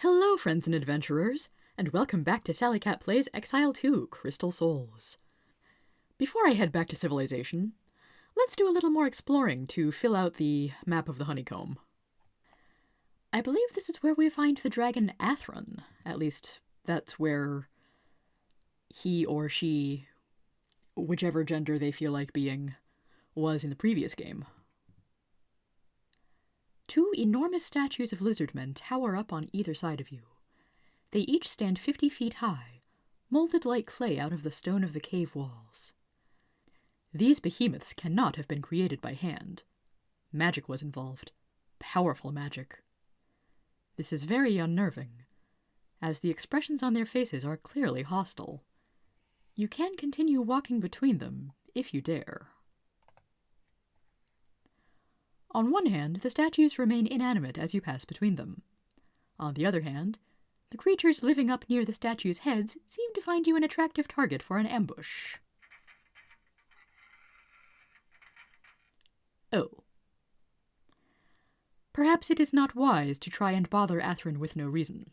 Hello, friends and adventurers, and welcome back to Sally Cat Plays Exile 2, Crystal Souls. Before I head back to civilization, let's do a little more exploring to fill out the map of the honeycomb. I believe this is where we find the dragon Athron. At least, that's where he or she, whichever gender they feel like being, was in the previous game. Two enormous statues of lizardmen tower up on either side of you. They each stand 50 feet high, molded like clay out of the stone of the cave walls. These behemoths cannot have been created by hand. Magic was involved. Powerful magic. This is very unnerving, as the expressions on their faces are clearly hostile. You can continue walking between them, if you dare. On one hand, the statues remain inanimate as you pass between them. On the other hand, the creatures living up near the statues' heads seem to find you an attractive target for an ambush. Oh. Perhaps it is not wise to try and bother Athron with no reason.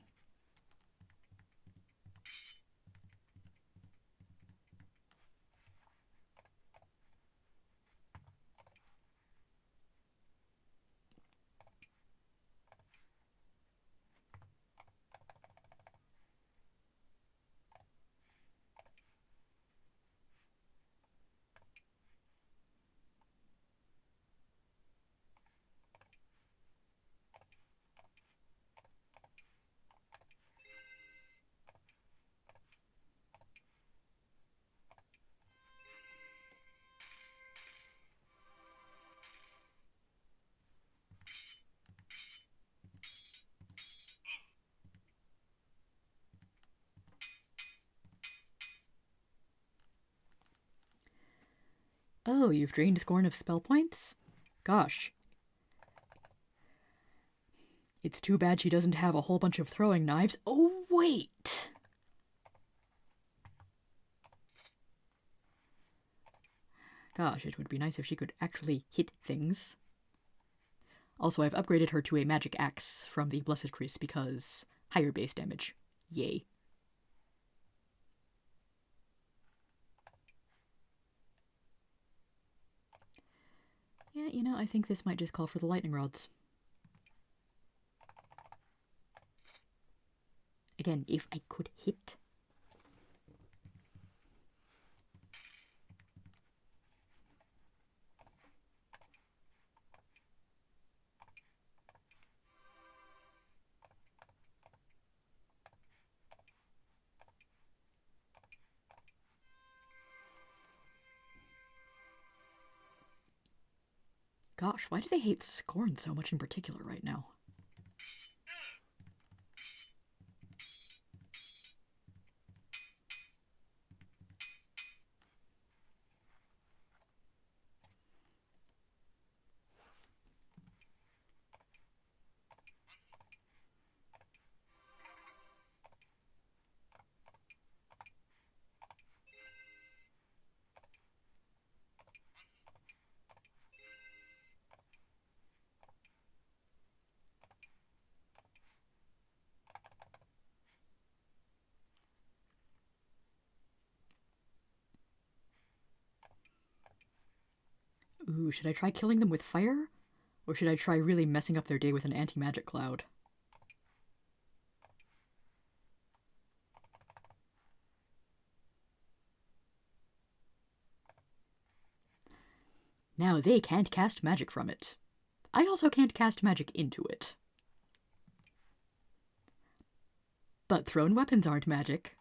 Oh, you've drained Scorn of spell points? Gosh. It's too bad she doesn't have a whole bunch of throwing knives. Oh, wait! Gosh, it would be nice if she could actually hit things. Also, I've upgraded her to a magic axe from the Blessed Chris because higher base damage. Yay. Yeah, I think this might just call for the lightning rods. Again, if I could hit. Gosh, why do they hate Scorn so much in particular right now? Ooh, should I try killing them with fire? Or should I try really messing up their day with an anti-magic cloud? Now they can't cast magic from it. I also can't cast magic into it. But thrown weapons aren't magic.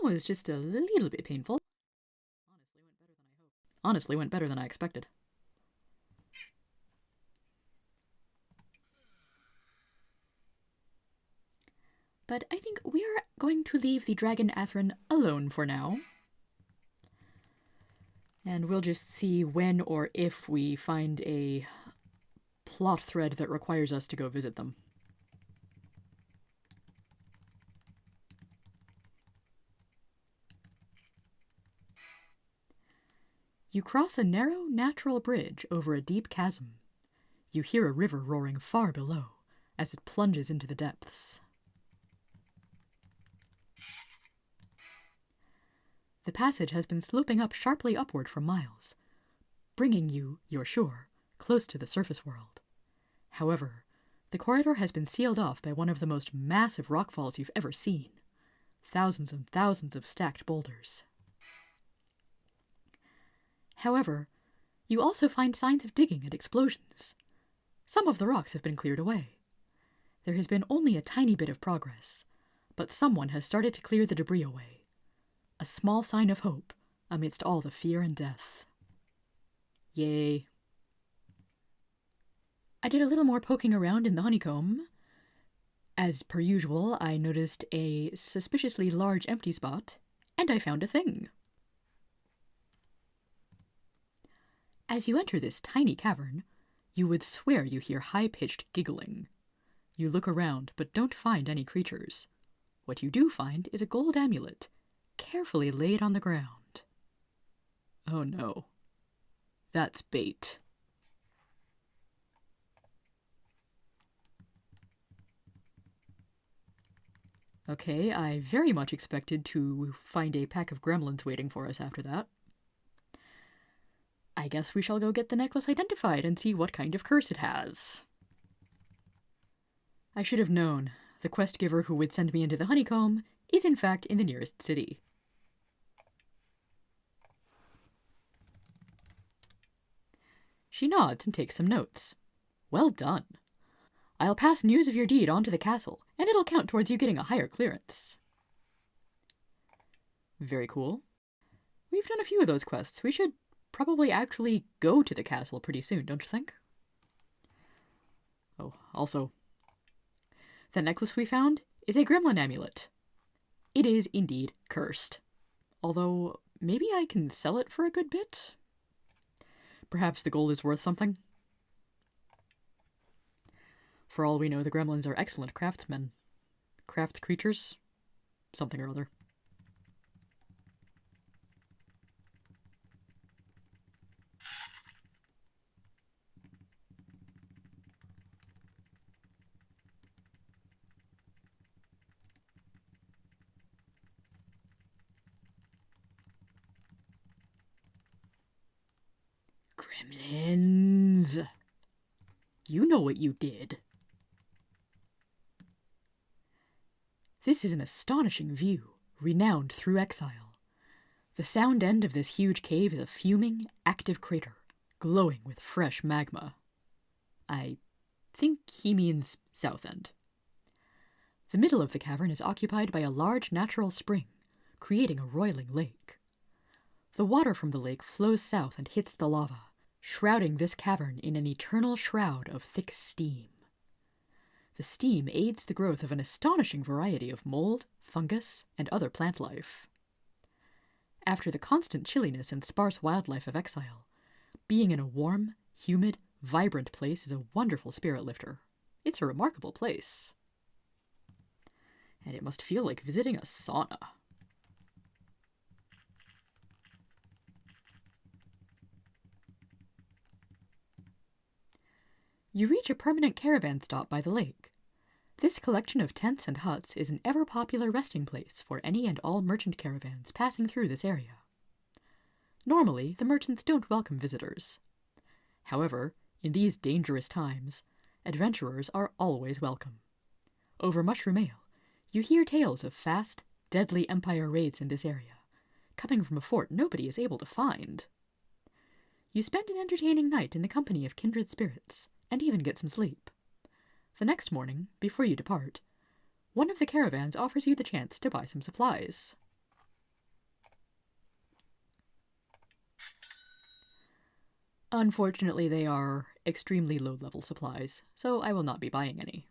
was just a little bit painful. Honestly, went better than I expected. But I think we're going to leave the Dragon Atherin alone for now. And we'll just see when or if we find a plot thread that requires us to go visit them. You cross a narrow, natural bridge over a deep chasm. You hear a river roaring far below as it plunges into the depths. The passage has been sloping up sharply upward for miles, bringing you, you're sure, close to the surface world. However, the corridor has been sealed off by one of the most massive rockfalls you've ever seen. Thousands and thousands of stacked boulders. However, you also find signs of digging and explosions. Some of the rocks have been cleared away. There has been only a tiny bit of progress, but someone has started to clear the debris away. A small sign of hope amidst all the fear and death. Yay. I did a little more poking around in the honeycomb. As per usual, I noticed a suspiciously large empty spot, and I found a thing. As you enter this tiny cavern, you would swear you hear high-pitched giggling. You look around, but don't find any creatures. What you do find is a gold amulet, carefully laid on the ground. Oh no. That's bait. Okay, I very much expected to find a pack of gremlins waiting for us after that. I guess we shall go get the necklace identified and see what kind of curse it has. I should have known. The quest giver who would send me into the honeycomb is in fact in the nearest city. She nods and takes some notes. Well done. I'll pass news of your deed on to the castle, and it'll count towards you getting a higher clearance. Very cool. We've done a few of those quests. We should probably actually go to the castle pretty soon, don't you think? Oh, also, the necklace we found is a gremlin amulet. It is indeed cursed. Although, maybe I can sell it for a good bit? Perhaps the gold is worth something? For all we know, the gremlins are excellent craftsmen. Craft creatures? Something or other. Gremlins! You know what you did. This is an astonishing view, renowned through Exile. The sound end of this huge cave is a fuming, active crater, glowing with fresh magma. I think he means south end. The middle of the cavern is occupied by a large natural spring, creating a roiling lake. The water from the lake flows south and hits the lava, shrouding this cavern in an eternal shroud of thick steam. The steam aids the growth of an astonishing variety of mold, fungus, and other plant life. After the constant chilliness and sparse wildlife of Exile, being in a warm, humid, vibrant place is a wonderful spirit lifter. It's a remarkable place. And it must feel like visiting a sauna. You reach a permanent caravan stop by the lake. This collection of tents and huts is an ever-popular resting place for any and all merchant caravans passing through this area. Normally, the merchants don't welcome visitors. However, in these dangerous times, adventurers are always welcome. Over Mushroom Ale, you hear tales of fast, deadly Empire raids in this area, coming from a fort nobody is able to find. You spend an entertaining night in the company of kindred spirits, and even get some sleep. The next morning, before you depart, one of the caravans offers you the chance to buy some supplies. Unfortunately, they are extremely low-level supplies, so I will not be buying any.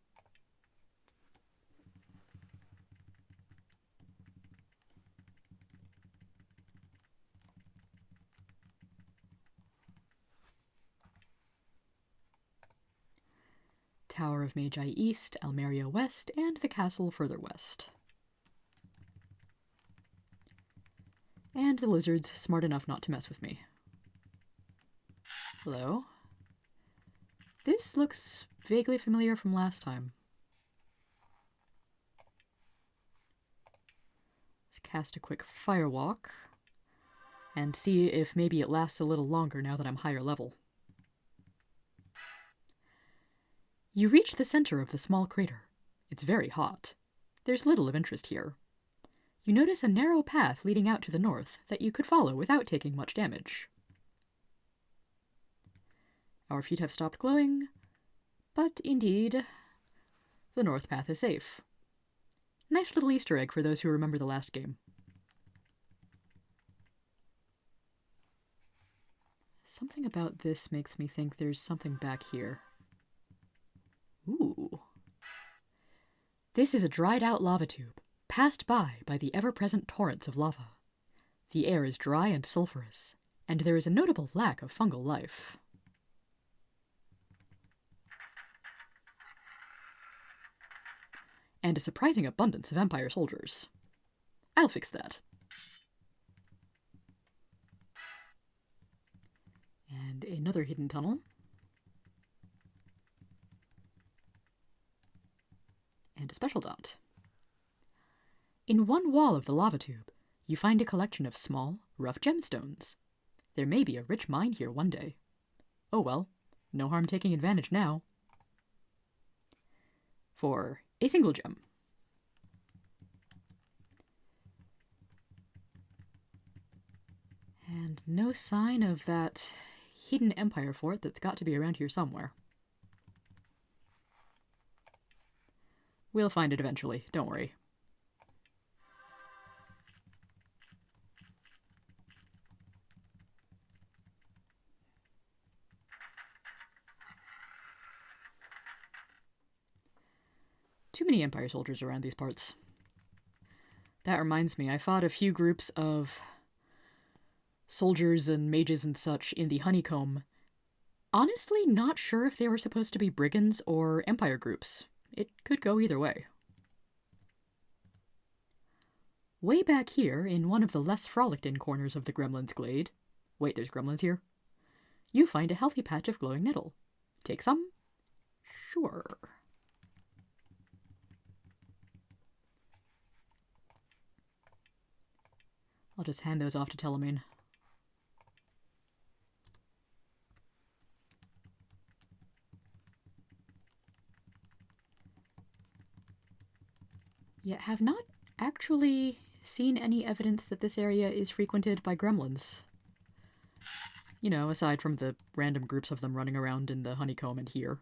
Tower of Magi East, Almeria West, and the castle further west. And the lizard's smart enough not to mess with me. Hello? This looks vaguely familiar from last time. Let's cast a quick firewalk and see if maybe it lasts a little longer now that I'm higher level. You reach the center of the small crater. It's very hot. There's little of interest here. You notice a narrow path leading out to the north that you could follow without taking much damage. Our feet have stopped glowing, but indeed, the north path is safe. Nice little Easter egg for those who remember the last game. Something about this makes me think there's something back here. Ooh. This is a dried-out lava tube, passed by the ever-present torrents of lava. The air is dry and sulfurous, and there is a notable lack of fungal life. And a surprising abundance of Empire soldiers. I'll fix that. And another hidden tunnel. And a special dot. In one wall of the lava tube, you find a collection of small, rough gemstones. There may be a rich mine here one day. Oh well, no harm taking advantage now. For a single gem. And no sign of that hidden Empire fort that's got to be around here somewhere. We'll find it eventually, don't worry. Too many Empire soldiers around these parts. That reminds me, I fought a few groups of soldiers and mages and such in the Honeycomb. Honestly, not sure if they were supposed to be brigands or Empire groups. It could go either way. Way back here, in one of the less frolicked-in corners of the Gremlin's Glade— wait, there's gremlins here? You find a healthy patch of glowing nettle. Take some? Sure. I'll just hand those off to Telemane. Yet have not actually seen any evidence that this area is frequented by gremlins. You know, aside from the random groups of them running around in the Honeycomb and here.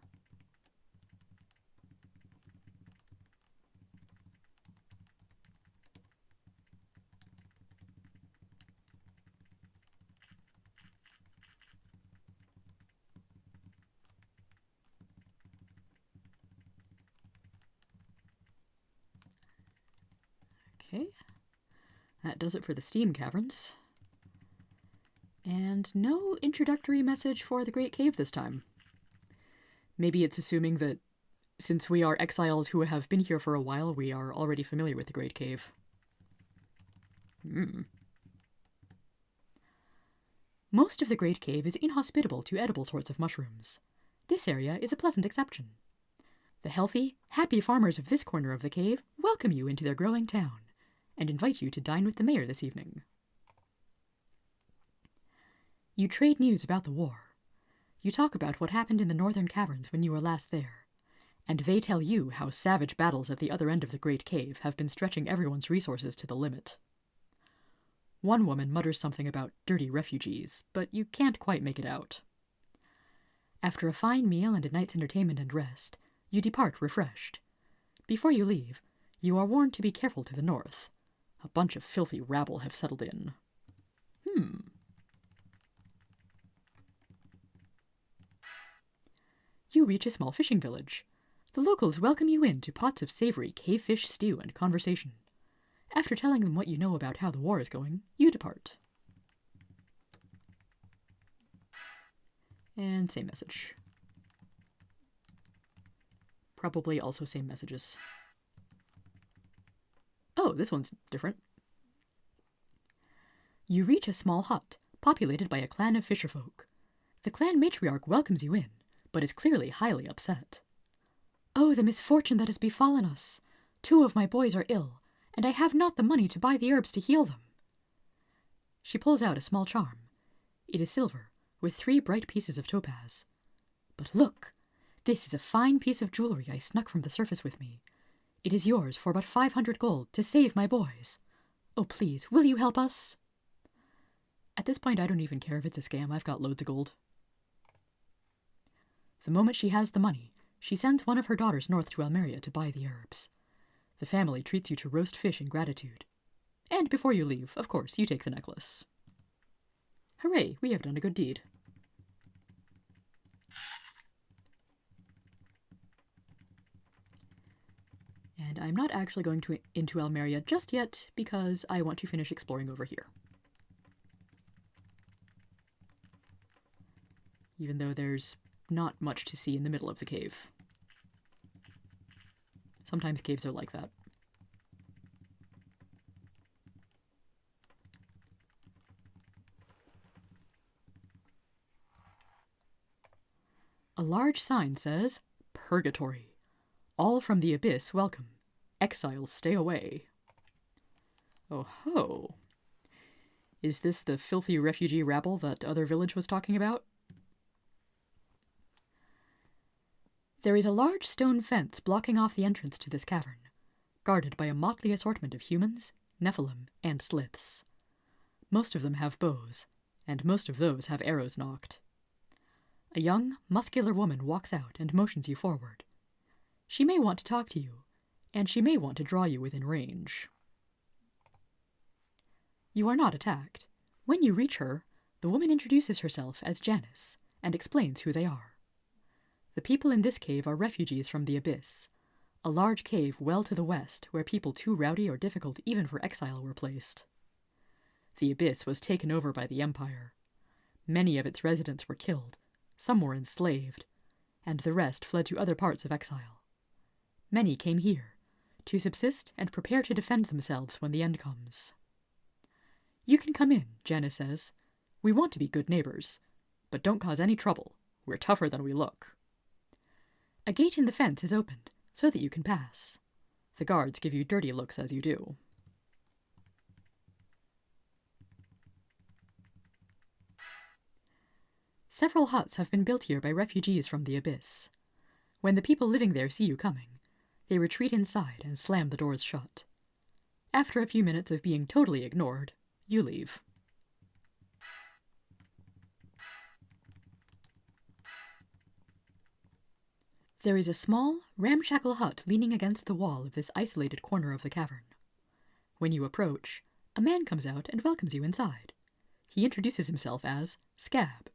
Okay, that does it for the Steam Caverns. And no introductory message for the Great Cave this time. Maybe it's assuming that since we are exiles who have been here for a while, we are already familiar with the Great Cave. Most of the Great Cave is inhospitable to edible sorts of mushrooms. This area is a pleasant exception. The healthy, happy farmers of this corner of the cave welcome you into their growing town, and invite you to dine with the mayor this evening. You trade news about the war. You talk about what happened in the northern caverns when you were last there, and they tell you how savage battles at the other end of the Great Cave have been stretching everyone's resources to the limit. One woman mutters something about dirty refugees, but you can't quite make it out. After a fine meal and a night's entertainment and rest, you depart refreshed. Before you leave, you are warned to be careful to the north. A bunch of filthy rabble have settled in. you reach a small fishing village. The locals welcome you in to pots of savory cavefish stew and conversation. After telling them what you know about how the war is going, you depart. And same message. Probably also same messages. Oh, this one's different. You reach a small hut, populated by a clan of fisherfolk. The clan matriarch welcomes you in, but is clearly highly upset. Oh, the misfortune that has befallen us! 2 of my boys are ill, and I have not the money to buy the herbs to heal them. She pulls out a small charm. It is silver, with 3 bright pieces of topaz. But look! This is a fine piece of jewelry I snuck from the surface with me. It is yours for but 500 gold to save my boys. Oh, please, will you help us? At this point, I don't even care if it's a scam. I've got loads of gold. The moment she has the money, she sends one of her daughters north to Almeria to buy the herbs. The family treats you to roast fish in gratitude. And before you leave, of course, you take the necklace. Hooray, we have done a good deed. And I'm not actually going into Almeria just yet, because I want to finish exploring over here. Even though there's not much to see in the middle of the cave. Sometimes caves are like that. A large sign says, Purgatory. All from the abyss welcome. Exiles stay away. Oh ho. Is this the filthy refugee rabble that other village was talking about? There is a large stone fence blocking off the entrance to this cavern, guarded by a motley assortment of humans, Nephilim, and Sliths. Most of them have bows, and most of those have arrows nocked. A young, muscular woman walks out and motions you forward. She may want to talk to you, and she may want to draw you within range. You are not attacked. When you reach her, the woman introduces herself as Janice and explains who they are. The people in this cave are refugees from the Abyss, a large cave well to the west where people too rowdy or difficult even for exile were placed. The Abyss was taken over by the Empire. Many of its residents were killed, some were enslaved, and the rest fled to other parts of exile. Many came here, to subsist and prepare to defend themselves when the end comes. You can come in, Janice says. We want to be good neighbors, but don't cause any trouble. We're tougher than we look. A gate in the fence is opened, so that you can pass. The guards give you dirty looks as you do. Several huts have been built here by refugees from the Abyss. When the people living there see you coming, they retreat inside and slam the doors shut. After a few minutes of being totally ignored, you leave. There is a small, ramshackle hut leaning against the wall of this isolated corner of the cavern. When you approach, a man comes out and welcomes you inside. He introduces himself as Scab.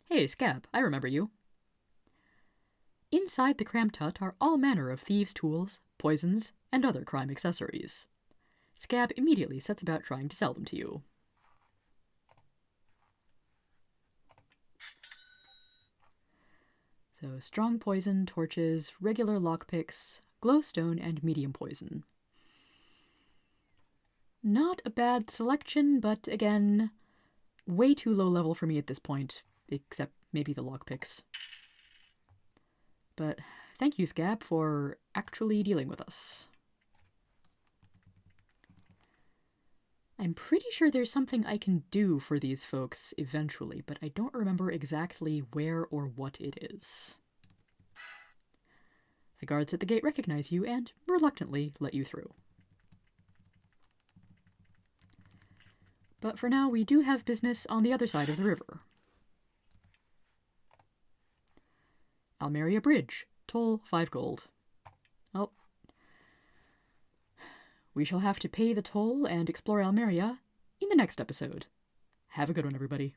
Hey, Scab, I remember you. Inside the cramped hut are all manner of thieves' tools, poisons, and other crime accessories. Scab immediately sets about trying to sell them to you. So, strong poison, torches, regular lockpicks, glowstone, and medium poison. Not a bad selection, but again, way too low level for me at this point, except maybe the lockpicks. But thank you, Scab, for actually dealing with us. I'm pretty sure there's something I can do for these folks eventually, but I don't remember exactly where or what it is. The guards at the gate recognize you and reluctantly let you through. But for now, we do have business on the other side of the river. Almeria Bridge. Toll 5 gold. Well, we shall have to pay the toll and explore Almeria in the next episode. Have a good one, everybody.